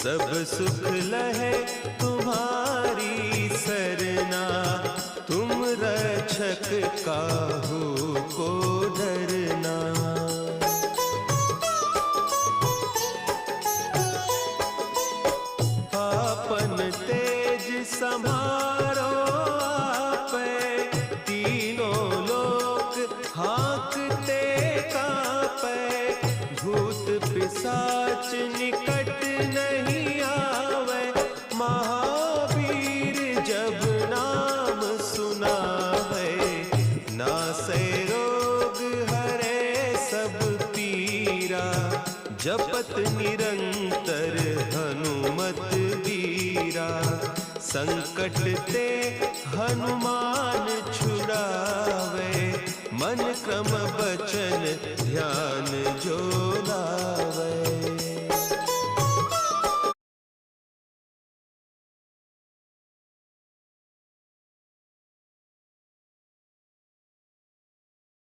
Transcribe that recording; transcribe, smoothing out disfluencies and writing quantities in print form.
सब सुख लहे तुम्हारी सरना, तुम रक्षक काहू को डरना। आपन तेज संभारो आपे, तीनों लोक हाँकते कांपे। भूत पिशाच निकट नहीं आवे, महावीर जब नाम सुनावे। नासे रोग हरे सब पीरा, जपत निरंतर हनुमत वीरा। संकट ते हनुमान छुड़ावे, मन क्रम बचन ध्यान जो लावे।